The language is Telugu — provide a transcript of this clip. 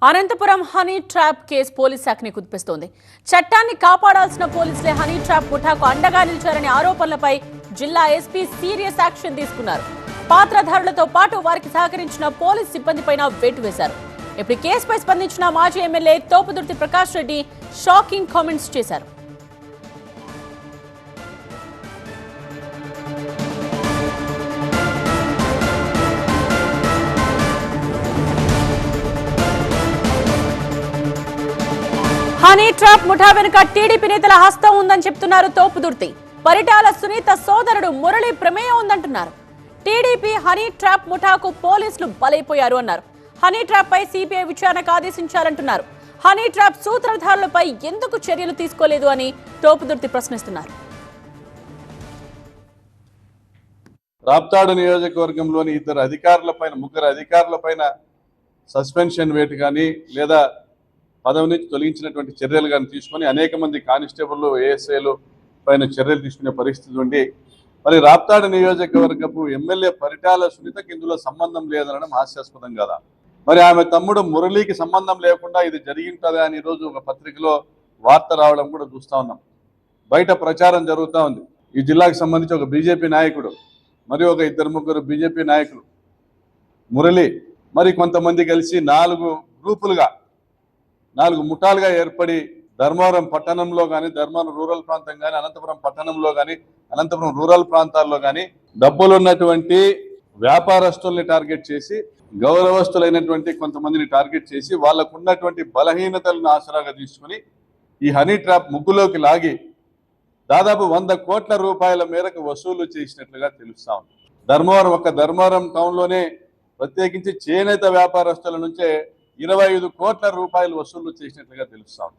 Anantapuram honey trap case police శాఖని కుదిపిస్తోంది. చట్టాన్ని కాపాడాల్సిన పోలీసులే హనీ ట్రాప్ ముఠాకు అండగా నిలిచారనే ఆరోపణలపై జిల్లా ఎస్పీ సీరియస్ యాక్షన్ తీసుకున్నారు. పాత్రధారులతో పాటు వారికి సహకరించిన పోలీస్ సిబ్బందిపైన వేటు వేశారు. ఇప్పుడు కేసుపై స్పందించిన మాజీ MLA Thopudurthi Prakash Reddy shocking comments చేశారు. హనీ ట్రాప్ ముఠా వెనుక టీడీపీ నేతల హస్తం ఉందని చెప్తున్నారు తోపుదుర్తి. పరిటాల సునీత సోదరుడు మురళి ప్రమేయం ఉందంటున్నారు. టీడీపీ హనీ ట్రాప్ ముఠాకు పోలీసులు బలైపోయారు అన్నారు. హనీ ట్రాప్ పై సిబిఐ విచారణకు ఆదేశించాలంటున్నారు. హనీ ట్రాప్ సూత్రధారులపై ఎందుకు చర్యలు తీసుకోలేదు అని తోపుదుర్తి ప్రశ్నిస్తున్నారు. రాప్తాడు నియోజకవర్గంలోని ముగ్గురు అధికారులపైన సస్పెన్షన్ వేటు కానీ లేదా పదవి నుంచి తొలగించినటువంటి చర్యలు కానీ తీసుకొని అనేక మంది కానిస్టేబుల్లు ఏఎస్ఐలు పైన చర్యలు తీసుకునే పరిస్థితి ఉండి మరి రాప్తాడు నియోజకవర్గపు ఎమ్మెల్యే పరిటాల సునీతకి ఇందులో సంబంధం లేదనడం హాస్యాస్పదం కదా. మరి ఆమె తమ్ముడు మురళికి సంబంధం లేకుండా ఇది జరిగింటుందా అని ఈరోజు ఒక పత్రికలో వార్త రావడం కూడా చూస్తూ ఉన్నాం. బయట ప్రచారం జరుగుతూ ఉంది. ఈ జిల్లాకు సంబంధించి ఒక బీజేపీ నాయకుడు మరి ఒక ఇద్దరు ముగ్గురు బీజేపీ నాయకులు మురళి మరి కొంతమంది కలిసి 4 ముఠాలుగా ఏర్పడి ధర్మవరం పట్టణంలో కానీ ధర్మవరం రూరల్ ప్రాంతం కానీ అనంతపురం పట్టణంలో కానీ అనంతపురం రూరల్ ప్రాంతాల్లో కానీ డబ్బులున్నటువంటి వ్యాపారస్తుల్ని టార్గెట్ చేసి గౌరవస్తులైనటువంటి కొంతమందిని టార్గెట్ చేసి వాళ్ళకు ఉన్నటువంటి బలహీనతలను ఆసరాగా తీసుకుని ఈ హనీ ట్రాప్ ముగ్గులోకి లాగి దాదాపు 100 కోట్ల రూపాయల మేరకు వసూలు చేసినట్లుగా తెలుస్తా ఉంది. ధర్మవరం టౌన్లోనే ప్రత్యేకించి చేనేత వ్యాపారస్తుల నుంచే 25 కోట్ల రూపాయలు వసూలు చేసినట్లుగా తెలుస్తా ఉంది.